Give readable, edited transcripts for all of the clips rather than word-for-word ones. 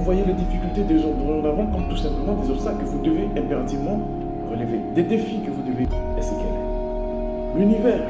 voyez les difficultés des gens dorénavant comme tout simplement des obstacles que vous devez impérativement relever, des défis que vous devez escaler. L'univers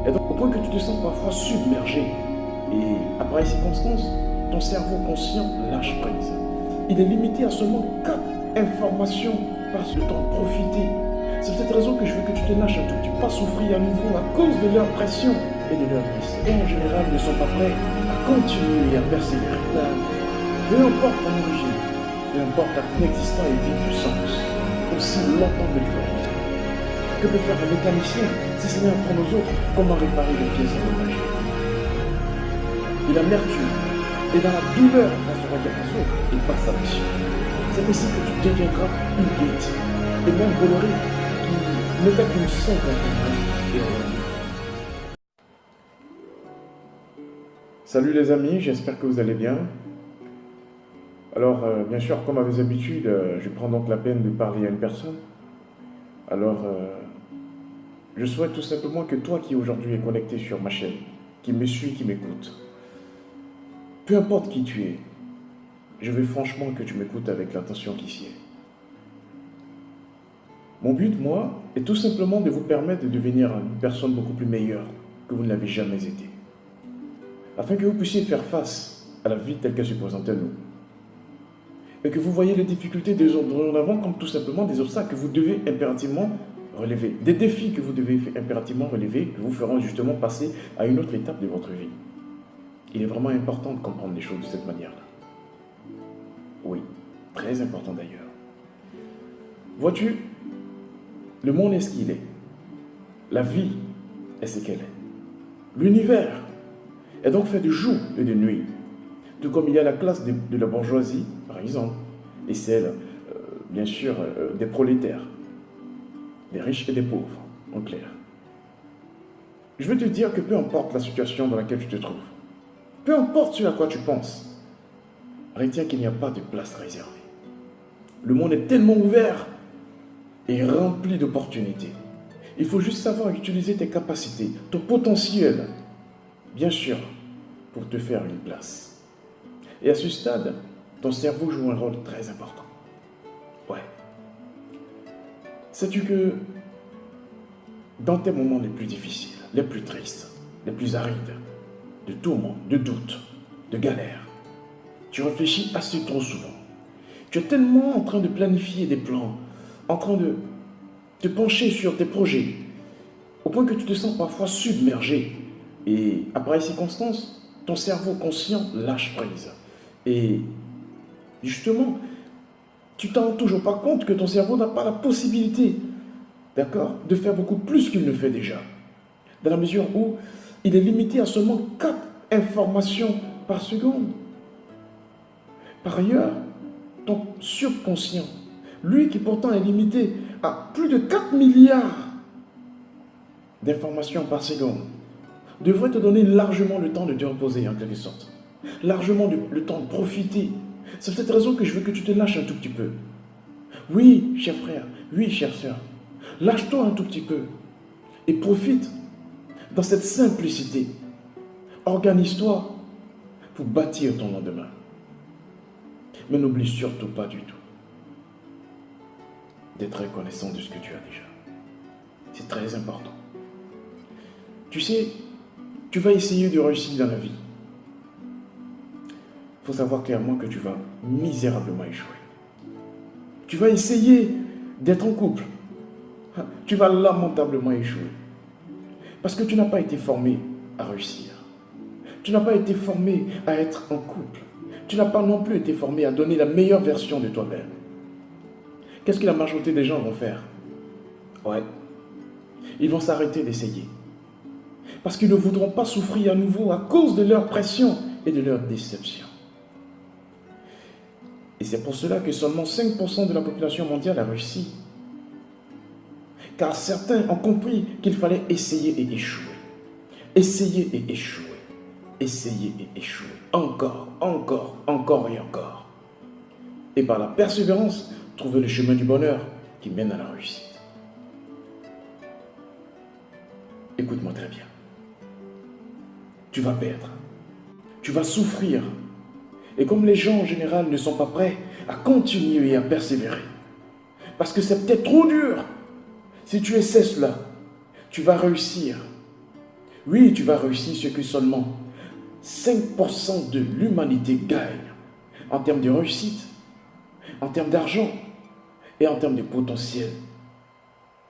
est donc au point que tu te sens parfois submergé et à pareille circonstance, ton cerveau conscient lâche prise. Il est limité à seulement 4 informations par ce temps. Profiter. C'est pour cette raison que je veux que tu te lâches un tout petit peu, pas souffrir à nouveau à cause de leur pression et de leur vice. Et en général, ne sont pas prêts à continuer et à persévérer. Peu importe ton origine, peu importe ta inexistence et vide du sens, aussi longtemps que tu es. Que peut faire un mécanicien si ce n'est apprendre aux autres comment réparer les pièces endommagées? Et l'amertume et dans la douleur face au regard des autres, il passe à l'action. C'est ainsi que tu deviendras une guette et même Bolloré qui n'était qu'une simple et Salut les amis, j'espère que vous allez bien. Alors, bien sûr, comme à mes habitudes, je prends donc la peine de parler à une personne. Alors, je souhaite tout simplement que toi qui aujourd'hui es connecté sur ma chaîne, qui me suit, qui m'écoute, peu importe qui tu es, je veux franchement que tu m'écoutes avec l'attention qui s'y est. Mon but, moi, est tout simplement de vous permettre de devenir une personne beaucoup plus meilleure que vous ne l'avez jamais été, afin que vous puissiez faire face à la vie telle qu'elle se présente à nous, et que vous voyez les difficultés des autres en avant comme tout simplement des obstacles que vous devez impérativement relever, des défis que vous devez impérativement relever, que vous feront justement passer à une autre étape de votre vie. Il est vraiment important de comprendre les choses de cette manière-là. Oui, très important d'ailleurs. Vois-tu, le monde est ce qu'il est. La vie est ce qu'elle est. L'univers est donc fait de jour et de nuit. Tout comme il y a la classe de la bourgeoisie, par exemple, et celle, bien sûr, des prolétaires, des riches et des pauvres, en clair. Je veux te dire que peu importe la situation dans laquelle tu te trouves, peu importe ce à quoi tu penses, retiens qu'il n'y a pas de place réservée. Le monde est tellement ouvert et rempli d'opportunités. Il faut juste savoir utiliser tes capacités, ton potentiel, bien sûr, pour te faire une place. Et à ce stade, ton cerveau joue un rôle très important. Ouais. Sais-tu que dans tes moments les plus difficiles, les plus tristes, les plus arides, de tourments, de doutes, de galères, tu réfléchis assez trop souvent. Tu es tellement en train de planifier des plans, en train de te pencher sur tes projets, au point que tu te sens parfois submergé. Et à pareille circonstance, ton cerveau conscient lâche prise. Et justement, tu ne t'en rends toujours pas compte que ton cerveau n'a pas la possibilité, d'accord, de faire beaucoup plus qu'il ne fait déjà. Dans la mesure où il est limité à seulement 4 informations par seconde. Par ailleurs, ton subconscient, lui qui pourtant est limité à plus de 4 milliards d'informations par seconde, devrait te donner largement le temps de te reposer en quelque sorte. Largement le temps de profiter. C'est pour cette raison que je veux que tu te lâches un tout petit peu. Oui, cher frère, oui, chère sœur, lâche-toi un tout petit peu et profite dans cette simplicité. Organise-toi pour bâtir ton lendemain. Mais n'oublie surtout pas du tout d'être reconnaissant de ce que tu as déjà. C'est très important. Tu sais, tu vas essayer de réussir dans la vie. Il faut savoir clairement que tu vas misérablement échouer. Tu vas essayer d'être en couple. Tu vas lamentablement échouer. Parce que tu n'as pas été formé à réussir. Tu n'as pas été formé à être en couple. Tu n'as pas non plus été formé à donner la meilleure version de toi-même. Qu'est-ce que la majorité des gens vont faire? Ouais, ils vont s'arrêter d'essayer. Parce qu'ils ne voudront pas souffrir à nouveau à cause de leur pression et de leur déception. Et c'est pour cela que seulement 5% de la population mondiale a réussi. Car certains ont compris qu'il fallait essayer et échouer. Essayer et échouer. Essayer et échouer. Encore, encore, encore et encore. Et par la persévérance, trouver le chemin du bonheur qui mène à la réussite. Écoute-moi très bien. Tu vas perdre. Tu vas souffrir. Et comme les gens en général ne sont pas prêts à continuer et à persévérer, parce que c'est peut-être trop dur, si tu essaies cela, tu vas réussir. Oui, tu vas réussir ce que seulement 5% de l'humanité gagne en termes de réussite, en termes d'argent et en termes de potentiel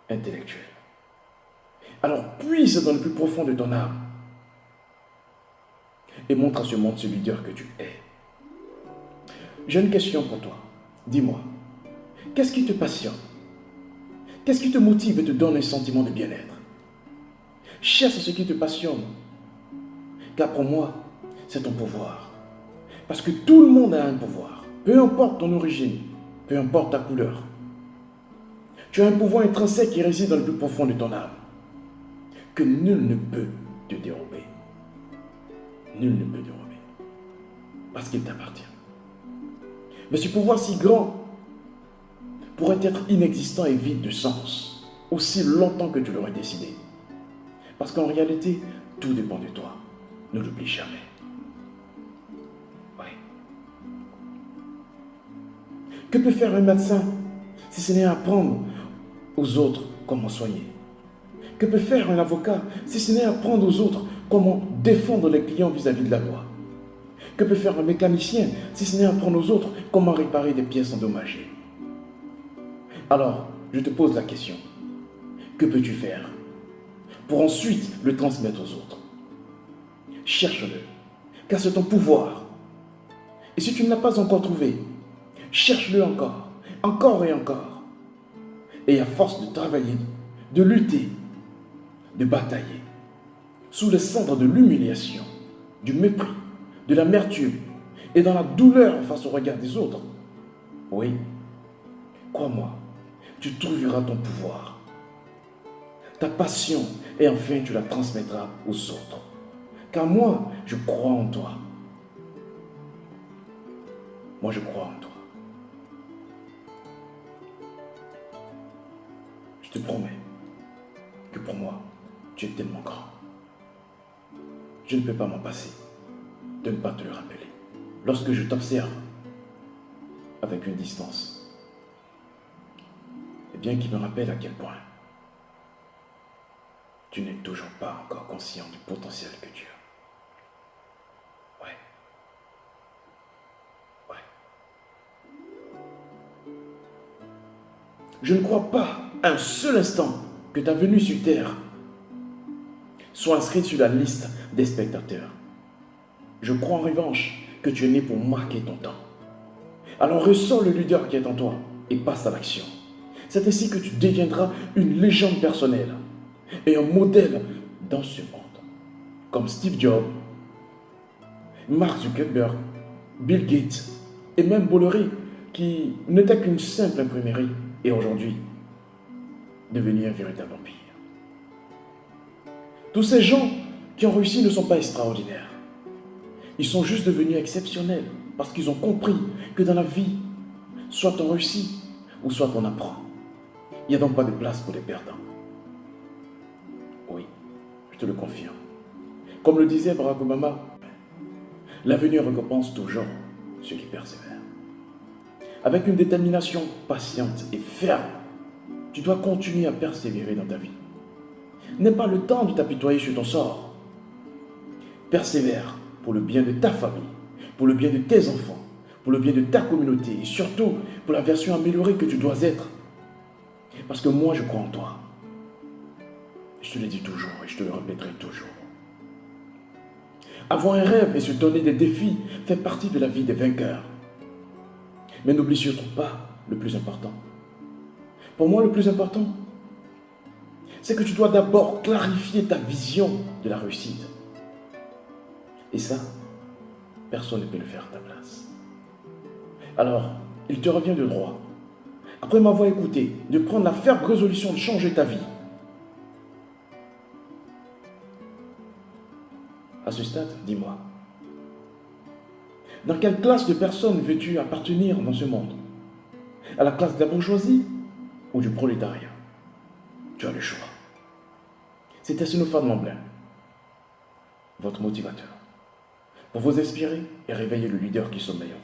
intellectuel. Alors puise dans le plus profond de ton âme et montre à ce monde ce leader que tu es. J'ai une question pour toi. Dis-moi, qu'est-ce qui te passionne? Qu'est-ce qui te motive et te donne un sentiment de bien-être? Cherche ce qui te passionne, car pour moi, c'est ton pouvoir. Parce que tout le monde a un pouvoir, peu importe ton origine, peu importe ta couleur. Tu as un pouvoir intrinsèque qui réside dans le plus profond de ton âme, que nul ne peut te dérober. Nul ne peut dérober, parce qu'il t'appartient. Mais ce pouvoir si grand pourrait être inexistant et vide de sens, aussi longtemps que tu l'aurais décidé. Parce qu'en réalité, tout dépend de toi. Ne l'oublie jamais. Oui. Que peut faire un médecin si ce n'est apprendre aux autres comment soigner? Que peut faire un avocat si ce n'est apprendre aux autres comment défendre les clients vis-à-vis de la loi? Que peut faire un mécanicien si ce n'est apprendre aux autres comment réparer des pièces endommagées? Alors, je te pose la question. Que peux-tu faire pour ensuite le transmettre aux autres? Cherche-le, car c'est ton pouvoir. Et si tu ne l'as pas encore trouvé, cherche-le encore, encore et encore. Et à force de travailler, de lutter, de batailler, sous le cendres de l'humiliation, du mépris, de l'amertume et dans la douleur face au regard des autres, oui, crois-moi, tu trouveras ton pouvoir, ta passion, et enfin tu la transmettras aux autres. Car moi, je crois en toi. Moi, je crois en toi. Je te promets que pour moi, tu es tellement grand. Je ne peux pas m'en passer de ne pas te le rappeler. Lorsque je t'observe avec une distance, et bien qu'il me rappelle à quel point tu n'es toujours pas encore conscient du potentiel que tu as. Ouais. Ouais. Je ne crois pas un seul instant que ta venue sur Terre soit inscrite sur la liste des spectateurs. Je crois en revanche que tu es né pour marquer ton temps. Alors ressors le leader qui est en toi et passe à l'action. C'est ainsi que tu deviendras une légende personnelle et un modèle dans ce monde. Comme Steve Jobs, Mark Zuckerberg, Bill Gates et même Bolloré qui n'était qu'une simple imprimerie et aujourd'hui devenu un véritable empire. Tous ces gens qui ont réussi ne sont pas extraordinaires. Ils sont juste devenus exceptionnels parce qu'ils ont compris que dans la vie, soit on réussit ou soit on apprend. Il n'y a donc pas de place pour les perdants. Oui, je te le confirme. Comme le disait Barack Obama, l'avenir récompense toujours ceux qui persévèrent. Avec une détermination patiente et ferme, tu dois continuer à persévérer dans ta vie. N'aie pas le temps de t'apitoyer sur ton sort. Persévère pour le bien de ta famille, pour le bien de tes enfants, pour le bien de ta communauté et surtout pour la version améliorée que tu dois être. Parce que moi, je crois en toi. Je te le dis toujours et je te le répéterai toujours. Avoir un rêve et se donner des défis fait partie de la vie des vainqueurs. Mais n'oublie surtout pas le plus important. Pour moi, le plus important, c'est que tu dois d'abord clarifier ta vision de la réussite. Et ça, personne ne peut le faire à ta place. Alors, il te revient de droit, après m'avoir écouté, de prendre la ferme résolution de changer ta vie. À ce stade, dis-moi, dans quelle classe de personnes veux-tu appartenir dans ce monde? À la classe de la bourgeoisie ou du prolétariat? Tu as le choix. C'était Sinophane Lamblin, votre motivateur. pour vous inspirer et réveiller le leader qui sommeille en vous.